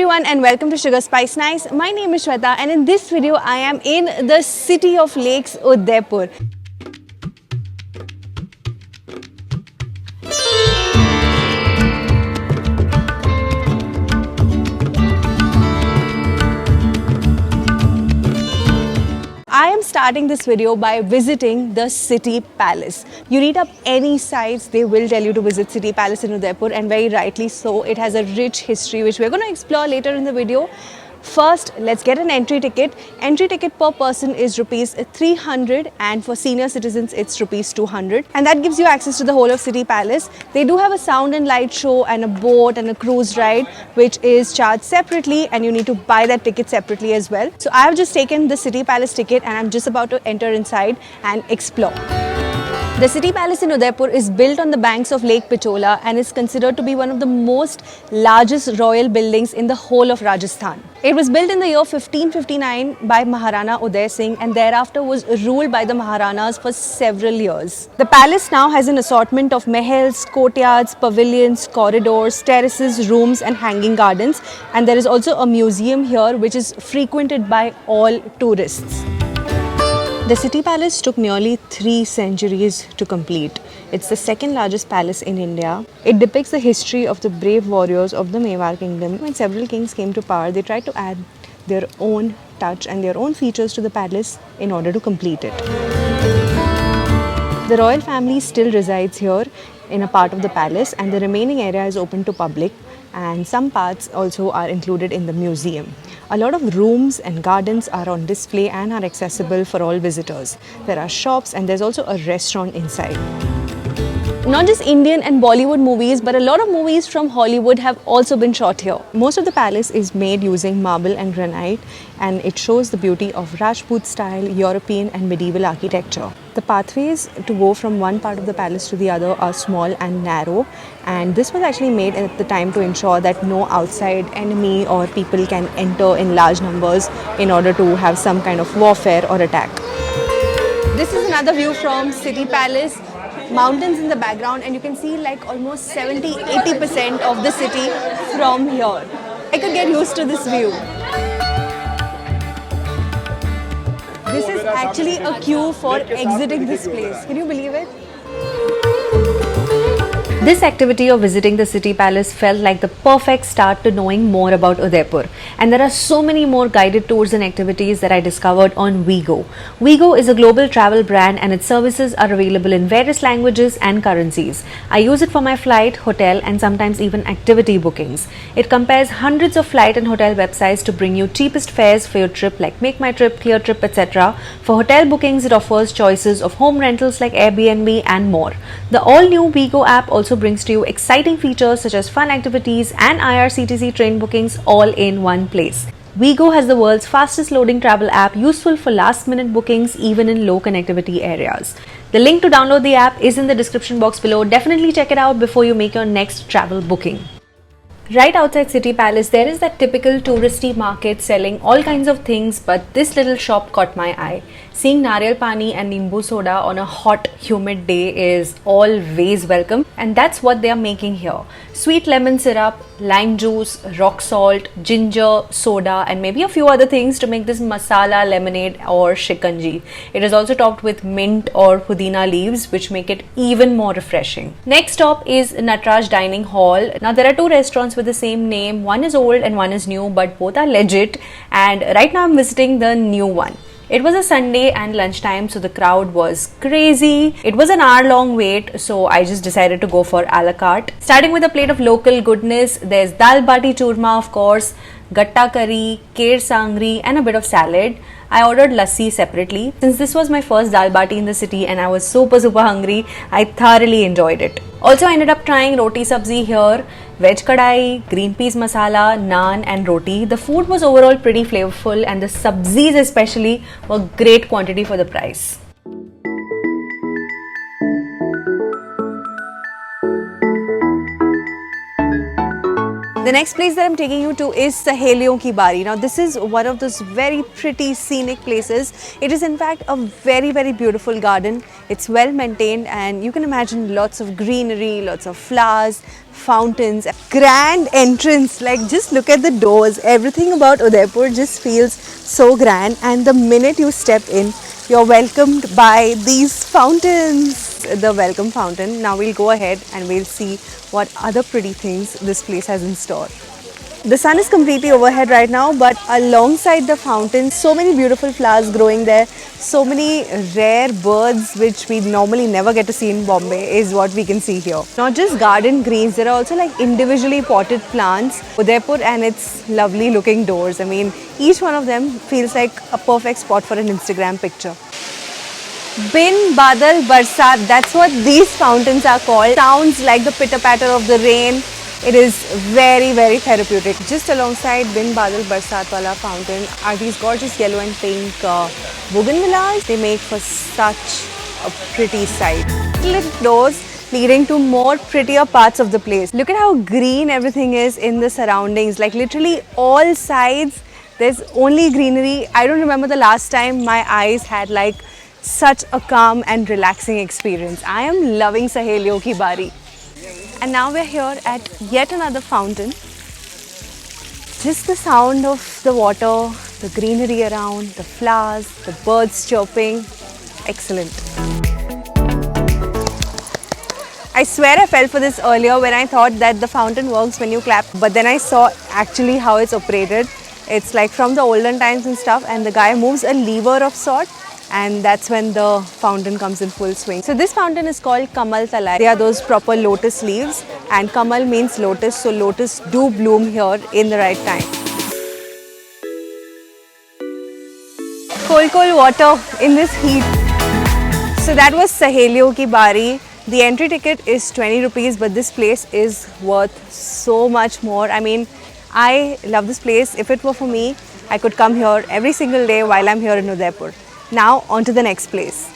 everyone and welcome to SugarSpiceNice. My name is Shweta and in this video I am in the city of lakes, Udaipur. I am starting this video by visiting the City Palace. You read up any sites, they will tell you to visit City Palace in Udaipur, and very rightly so. It has a rich history which we're going to explore later in the video. First, let's get an entry ticket. Entry ticket per person is rupees 300 and for senior citizens it's rupees 200, and that gives you access to the whole of City Palace. They do have a sound and light show and a boat and a cruise ride which is charged separately, and you need to buy that ticket separately as well. So I have just taken the City Palace ticket and I'm just about to enter inside and explore. The City Palace in Udaipur is built on the banks of Lake Pichola and is considered to be one of the largest royal buildings in the whole of Rajasthan. It was built in the year 1559 by Maharana Uday Singh and thereafter was ruled by the Maharanas for several years. The palace now has an assortment of mahals, courtyards, pavilions, corridors, terraces, rooms and hanging gardens, and there is also a museum here which is frequented by all tourists. The City Palace took nearly 3 centuries to complete. It's the second largest palace in India. It depicts the history of the brave warriors of the Mewar kingdom. When several kings came to power, they tried to add their own touch and their own features to the palace in order to complete it. The royal family still resides here in a part of the palace, and the remaining area is open to public, and some parts also are included in the museum. A lot of rooms and gardens are on display and are accessible for all visitors. There are shops and there's also a restaurant inside. Not just Indian and Bollywood movies, but a lot of movies from Hollywood have also been shot here. Most of the palace is made using marble and granite, and it shows the beauty of Rajput style, European and medieval architecture. The pathways to go from one part of the palace to the other are small and narrow, and this was actually made at the time to ensure that no outside enemy or people can enter in large numbers in order to have some kind of warfare or attack. This is another view from City Palace. Mountains in the background, and you can see like almost 70-80% of the city from here. I could get used to this view. This is actually a queue for exiting this place. Can you believe it? This activity of visiting the City Palace felt like the perfect start to knowing more about Udaipur. And there are so many more guided tours and activities that I discovered on WEGO. WEGO is a global travel brand and its services are available in various languages and currencies. I use it for my flight, hotel and sometimes even activity bookings. It compares hundreds of flight and hotel websites to bring you cheapest fares for your trip like Make My Trip, Clear Trip, etc. For hotel bookings, it offers choices of home rentals like Airbnb and more. The all-new WEGO app also brings to you exciting features such as fun activities and IRCTC train bookings all in one place. WEGO has the world's fastest loading travel app, useful for last-minute bookings even in low connectivity areas. The link to download the app is in the description box below. Definitely check it out before you make your next travel booking. Right outside City Palace, there is that typical touristy market selling all kinds of things, but this little shop caught my eye. Seeing nariyal pani and nimbu soda on a hot, humid day is always welcome, and that's what they are making here. Sweet lemon syrup, lime juice, rock salt, ginger, soda, and maybe a few other things to make this masala lemonade or shikanji. It is also topped with mint or pudina leaves, which make it even more refreshing. Next stop is NATRAJ Dining Hall. Now there are 2 restaurants with the same name. One is old and one is new, but both are legit, and right now I'm visiting the new one. It was a Sunday and lunchtime, so the crowd was crazy. It was an hour-long wait, so I just decided to go for a la carte. Starting with a plate of local goodness, there's Dal Bati churma, of course, gatta curry, kher sangri, and a bit of salad. I ordered lassi separately. Since this was my first Dal Bati in the city and I was super hungry, I thoroughly enjoyed it. Also, I ended up trying roti sabzi here, veg kadai, green peas masala, naan and roti. The food was overall pretty flavorful and the sabzis especially were great quantity for the price. The next place that I'm taking you to is Saheliyon ki Bari. Now this is one of those very pretty scenic places. It is in fact a very beautiful garden. It's well maintained and you can imagine lots of greenery, lots of flowers, fountains, grand entrance. Like just look at the doors. Everything about Udaipur just feels so grand, and the minute you step in, you're welcomed by these fountains. The welcome fountain. Now we'll go ahead and we'll see what other pretty things this place has in store. The sun is completely overhead right now, but alongside the fountain, so many beautiful flowers growing there, so many rare birds which we normally never get to see in Bombay is what we can see here. Not just garden greens, there are also like individually potted plants. Udaipur and its lovely looking doors. I mean, each one of them feels like a perfect spot for an Instagram picture. Bin Badal Barsat, that's what these fountains are called. Sounds like the pitter patter of the rain. It is very therapeutic. Just alongside Bin Badal Barsat wala fountain are these gorgeous yellow and pink bougainvilleas. They make for such a pretty sight. Little doors leading to more prettier parts of the place. Look at how green everything is in the surroundings. Like literally all sides, there's only greenery. I don't remember the last time my eyes had like such a calm and relaxing experience. I am loving Saheliyon ki Bari. And now we're here at yet another fountain. Just the sound of the water, the greenery around, the flowers, the birds chirping. Excellent. I swear I fell for this earlier when I thought that the fountain works when you clap. But then I saw actually how it's operated. It's like from the olden times and stuff, and the guy moves a lever of sort, and that's when the fountain comes in full swing. So this fountain is called Kamal Talai. They are those proper lotus leaves, and Kamal means lotus, so lotus do bloom here in the right time. Cold water in this heat. So that was Saheliyon ki Bari. The entry ticket is 20 rupees, but this place is worth so much more. I mean, I love this place. If it were for me, I could come here every single day while I'm here in Udaipur. Now on to the next place.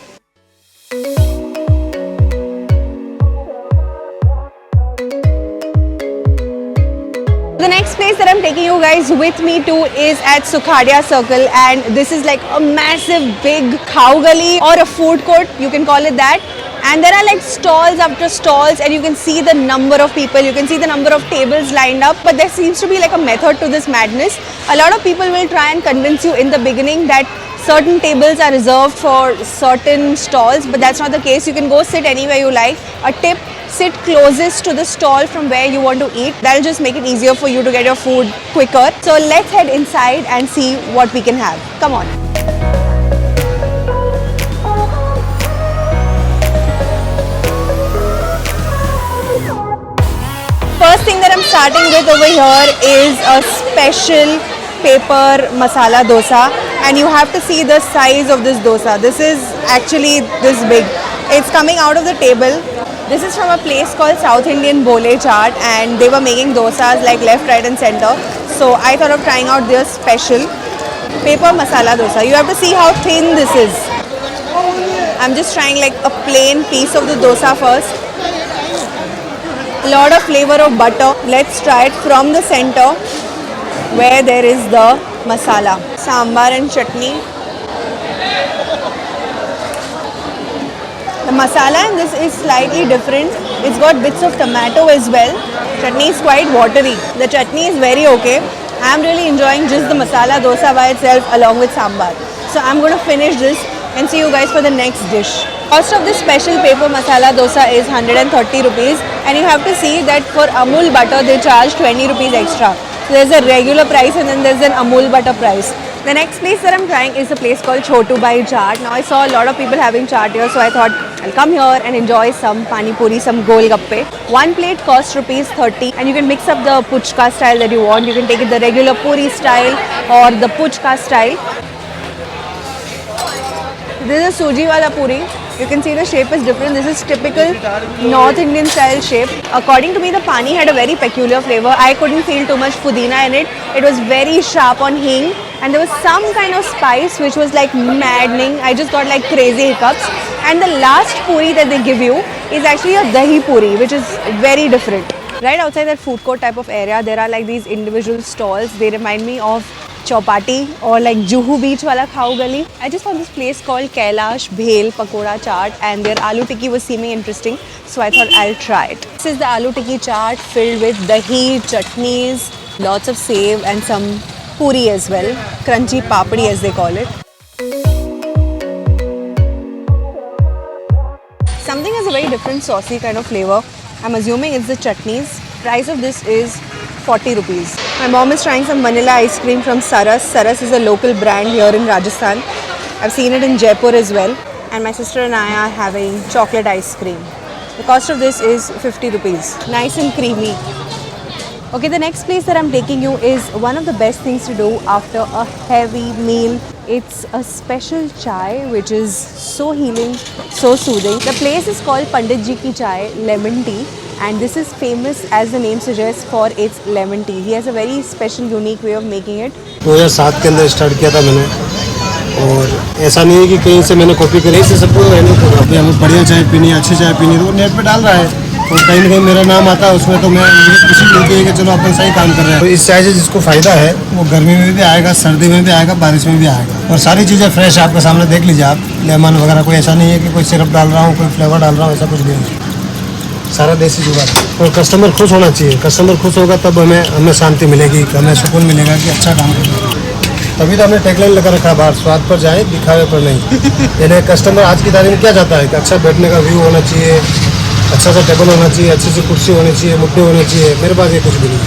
The next place that I'm taking you guys with me to is at SUKHADIA circle, and this is like a massive big cow gully or a food court, you can call it that. And there are like stalls after stalls, and you can see the number of people, you can see the number of tables lined up, but there seems to be like a method to this madness. A lot of people will try and convince you in the beginning that certain tables are reserved for certain stalls, but that's not the case. You can go sit anywhere you like. A tip, sit closest to the stall from where you want to eat. That'll just make it easier for you to get your food quicker. So let's head inside and see what we can have. Come on. First thing that I'm starting with over here is a special paper masala dosa, and you have to see the size of this dosa. This is actually this big. It's coming out of the table. This is from a place called South Indian Bole Chaat, and they were making dosas like left, right and center. So I thought of trying out their special paper masala dosa. You have to see how thin this is. I'm just trying like a plain piece of the dosa first. A lot of flavor of butter. Let's try it from the center where there is the masala. Sambar and chutney. The masala in this is slightly different. It's got bits of tomato as well. Chutney is quite watery. The chutney is very okay. I'm really enjoying just the masala dosa by itself along with sambar. So I'm going to finish this and see you guys for the next dish. Cost of this special paper masala dosa is 130 rupees, and you have to see that for Amul butter they charge 20 rupees extra. So there's a regular price and then there's an Amul butter price. The next place that I'm trying is a place called Chotu Bhai Chaat. Now I saw a lot of people having chaat here, so I thought I'll come here and enjoy some pani puri, some golgappe. One plate costs rupees 30, and you can mix up the puchka style that you want. You can take it the regular puri style or the puchka style. This is a suji wala puri. You can see the shape is different. This is typical North Indian style shape. According to me, the pani had a very peculiar flavor. I couldn't feel too much pudina in it. It was very sharp on hing, and there was some kind of spice which was like maddening. I just got like crazy hiccups. And the last puri that they give you is actually a dahi puri, which is very different. Right outside that food court type of area, there are like these individual stalls. They remind me of Chowpatty or like Juhu Beach wala Khao Gali. I just found this place called Kailash Bhel Pakoda Chaat, and their aloo tikki was seeming interesting, so I thought I'll try it. This is the aloo tikki chaat filled with dahi, chutneys, lots of sev and some puri as well. Crunchy papdi as they call it. Something has a very different saucy kind of flavor. I'm assuming it's the chutneys. Price of this is 40 rupees. My mom is trying some vanilla ice cream from Saras. Saras is a local brand here in Rajasthan. I've seen it in Jaipur as well. And my sister and I are having chocolate ice cream. The cost of this is 50 rupees. Nice and creamy. Okay, the next place that I'm taking you is one of the best things to do after a heavy meal. It's a special chai which is so healing, so soothing. The place is called Pandit Ji Ki Chai Lemon Tea, and this is famous, as the name suggests, for its lemon tea. He has a very special, unique way of making it. 2007 के अंदर start किया था मैंने, और ऐसा नहीं है कि कहीं से मैंने कॉपी करी, इससे सबको रहने को अभी हमें बढ़िया चाय पीनी, अच्छी चाय पीनी, तो वो नेट पे डाल रहा है और कहीं ना कहीं मेरा नाम आता है उसमें, तो मैं मुझे खुशी मिलती है कि चलो अपन सही काम कर रहे हैं। तो इस चाय से जिसको फ़ायदा है वो गर्मी में भी आएगा, सर्दी में भी आएगा, बारिश में भी आएगा, और सारी चीज़ें फ्रेश आपके सामने देख लीजिए आप। लेमन वगैरह कोई ऐसा नहीं है कि कोई सिरप डाल रहा हूँ, कोई फ्लेवर डाल रहा हूँ, ऐसा कुछ नहीं है, सारा देसी जुगाड़। और कस्टमर खुश होना चाहिए, कस्टमर खुश होगा तब हमें शांति मिलेगी, हमें सुकून मिलेगा कि अच्छा काम कर रहे हैं। तभी तो हमने टैगलाइन लगा रखा, बाहर स्वाद पर जाए, दिखावे पर नहीं। यानी कस्टमर आज की तारीख में क्या चाहता है कि अच्छा बैठने का व्यू होना चाहिए, अच्छा सा टेबल होना चाहिए, अच्छी सी कुर्सी होनी चाहिए, मुद्दे होने चाहिए। मेरे पास ये कुछ भी नहीं,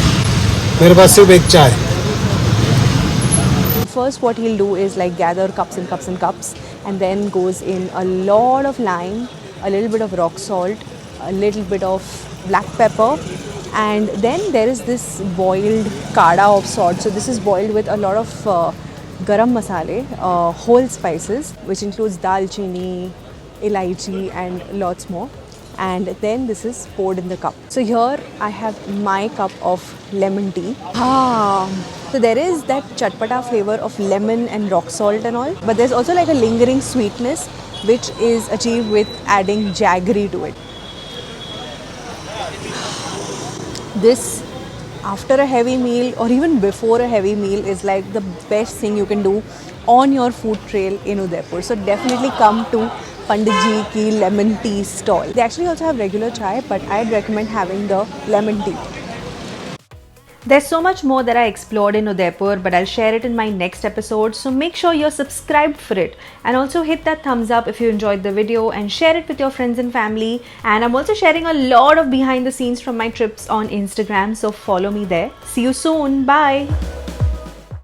मेरे पास सिर्फ एक चाय। First what he'll do is like gather cups and cups and cups, and then goes in a lot of lime, a little bit of rock salt, a little bit of black pepper, and then there is this boiled kada of sorts. So this is boiled with a lot of garam masale, whole spices, which includes dalchini, elaichi and lots more. And then this is poured in the cup. So here I have my cup of lemon tea. So there is that chatpata flavor of lemon and rock salt and all, but there's also like a lingering sweetness which is achieved with adding jaggery to it. This, after a heavy meal or even before a heavy meal, is like the best thing you can do on your food trail in Udaipur. So definitely come to Pandit Ji Ki lemon tea stall. They actually also have regular chai, but I'd recommend having the lemon tea. There's so much more that I explored in Udaipur, but I'll share it in my next episode, so make sure you're subscribed for it. And also hit that thumbs up if you enjoyed the video, and share it with your friends and family. And I'm also sharing a lot of behind the scenes from my trips on Instagram, so follow me there. See you soon. Bye.